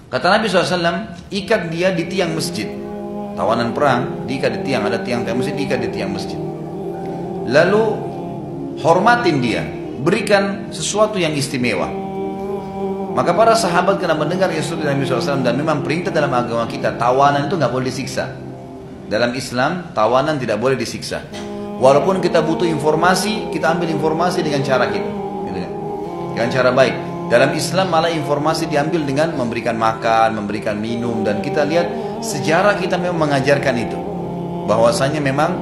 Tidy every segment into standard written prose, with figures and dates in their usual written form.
Kata Nabi SAW, ikat dia di tiang masjid. Tawanan perang, diikat di tiang, ada tiang masjid, diikat di tiang masjid. Lalu hormatin dia, berikan sesuatu yang istimewa. Maka para sahabat kena mendengar instruksi Nabi SAW, dan memang perintah dalam agama kita, tawanan itu nggak boleh disiksa. Dalam Islam, tawanan tidak boleh disiksa. Walaupun kita butuh informasi, kita ambil informasi dengan cara kita, gitu kan? Dengan cara baik. Dalam Islam malah informasi diambil dengan memberikan makan, memberikan minum, dan kita lihat sejarah kita memang mengajarkan itu. Bahwasanya memang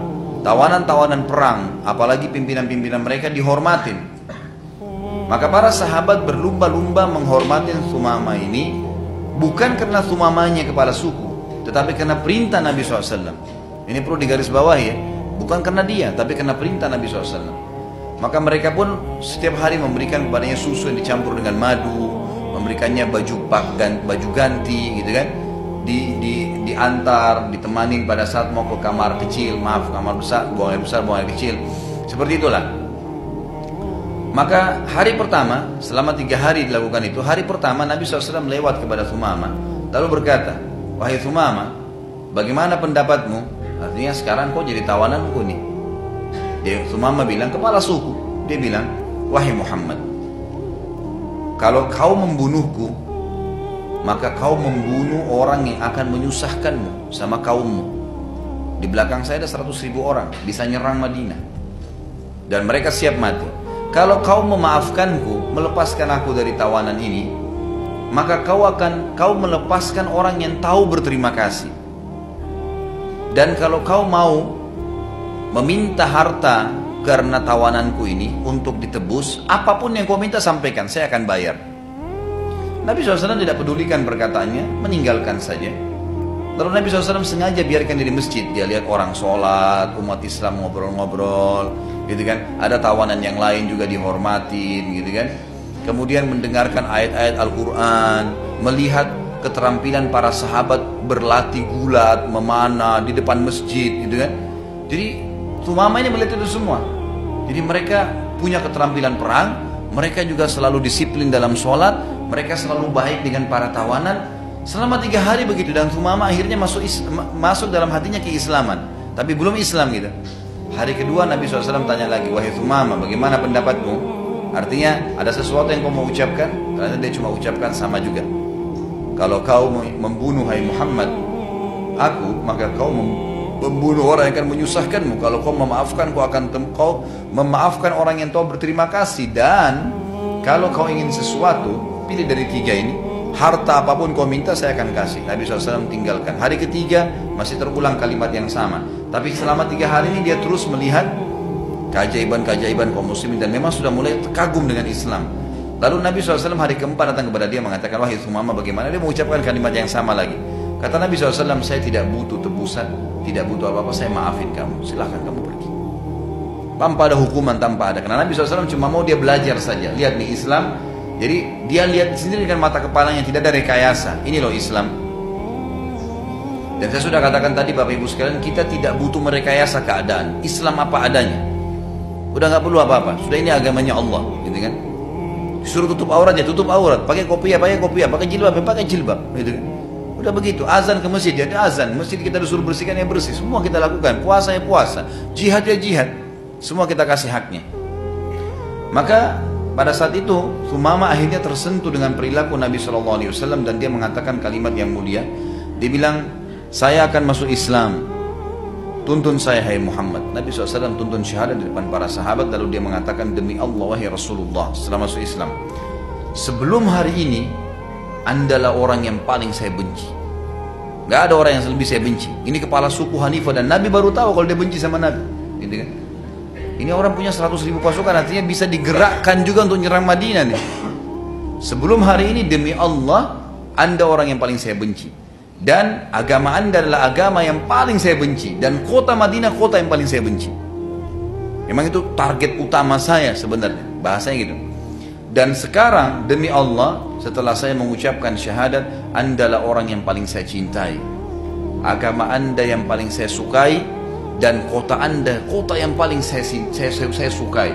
tawanan-tawanan perang, apalagi pimpinan-pimpinan mereka dihormatin. Maka para sahabat berlumba-lumba menghormatin Sumama ini, bukan karena Sumamanya kepala suku, tetapi karena perintah Nabi SAW. Ini perlu digarisbawahi ya, bukan karena dia, tapi karena perintah Nabi SAW. Maka mereka pun setiap hari memberikan kepadanya susu yang dicampur dengan madu, memberikannya baju ganti, gitu kan? Diantar, ditemani pada saat mau ke kamar kecil, kamar besar, buang air besar, buang air kecil, seperti itulah. Maka hari pertama, selama 3 hari dilakukan itu, hari pertama Nabi SAW lewat kepada Sumama, lalu berkata, wahai Sumama, bagaimana pendapatmu? Artinya sekarang kau jadi tawananku nih. Sumama bilang, kepala suku. Dia bilang, wahai Muhammad, kalau kau membunuhku, maka kau membunuh orang yang akan menyusahkanmu sama kaummu. Di belakang saya ada 100.000 orang, bisa nyerang Madinah, dan mereka siap mati. Kalau kau memaafkanku, melepaskan aku dari tawanan ini, maka kau melepaskan orang yang tahu berterima kasih. Dan kalau kau mau meminta harta karena tawananku ini untuk ditebus, apapun yang kau minta sampaikan, saya akan bayar. Nabi SAW tidak pedulikan perkataannya, meninggalkan saja. Lalu Nabi SAW sengaja biarkan dia di masjid. Dia lihat orang sholat, umat Islam ngobrol-ngobrol, gitu kan. Ada tawanan yang lain juga dihormatin, gitu kan. Kemudian mendengarkan ayat-ayat Al-Quran, melihat keterampilan para sahabat berlatih gulat, memanah di depan masjid, gitu kan. Jadi Sumama ini melihat itu semua. Jadi mereka punya keterampilan perang, mereka juga selalu disiplin dalam sholat, mereka selalu baik dengan para tawanan. Selama 3 hari begitu, dan Sumama akhirnya masuk dalam hatinya keislaman, tapi belum Islam gitu. Hari kedua Nabi SAW tanya lagi, wahai Sumama, bagaimana pendapatmu? Artinya ada sesuatu yang kau mau ucapkan? Ternyata dia cuma ucapkan sama juga. Kalau kau membunuh hai Muhammad aku, maka kau membunuh orang yang akan menyusahkanmu. Kalau kau memaafkan, kau memaafkan orang yang tahu berterima kasih. Dan kalau kau ingin sesuatu, pilih dari 3 ini. Harta apapun kau minta, saya akan kasih. Nabi SAW tinggalkan. Hari ketiga masih terulang kalimat yang sama. Tapi selama 3 hari ini dia terus melihat keajaiban-keajaiban kaum muslimin, dan memang sudah mulai kagum dengan Islam. Lalu Nabi SAW hari keempat datang kepada dia mengatakan, wahai Sumama, bagaimana? Dia mengucapkan kalimat yang sama lagi. Kata Nabi SAW, saya tidak butuh tebusan, tidak butuh apa-apa, saya maafin kamu, silahkan kamu pergi. Tanpa ada hukuman, tanpa ada. Karena Nabi SAW cuma mau dia belajar saja. Lihat nih Islam, jadi dia lihat sendiri dengan mata kepalanya, tidak ada rekayasa. Ini loh Islam. Dan saya sudah katakan tadi Bapak Ibu sekalian, kita tidak butuh merekayasa keadaan. Islam apa adanya. Udah nggak perlu apa-apa, sudah ini agamanya Allah, gitu kan. Suruh tutup aurat ya tutup aurat, pakai kopiah, pakai jilbab, gitu kan. Udah begitu, azan ke masjid, jadi azan. Masjid kita disuruh bersihkan, ya bersih. Semua kita lakukan, puasa ya puasa, jihad ya jihad. Semua kita kasih haknya. Maka pada saat itu, Sumama akhirnya tersentuh dengan perilaku Nabi SAW, dan dia mengatakan kalimat yang mulia. Dia bilang, saya akan masuk Islam, tuntun saya hai Muhammad. Nabi SAW tuntun syahadat di depan para sahabat. Lalu dia mengatakan, demi Allah wahai Rasulullah, setelah masuk Islam, sebelum hari ini Andalah orang yang paling saya benci. Gak ada orang yang lebih saya benci. Ini kepala suku Hanifah, dan Nabi baru tahu kalau dia benci sama Nabi, gitu kan. Ini orang punya 100.000 pasukan, artinya bisa digerakkan juga untuk nyerang Madinah nih. Sebelum hari ini, demi Allah, Anda orang yang paling saya benci, dan agama Anda adalah agama yang paling saya benci, dan kota Madinah kota yang paling saya benci. Memang itu target utama saya sebenarnya, bahasanya gitu. Dan sekarang demi Allah, setelah saya mengucapkan syahadat, Anda adalah orang yang paling saya cintai, agama Anda yang paling saya sukai, dan kota Anda kota yang paling saya sukai.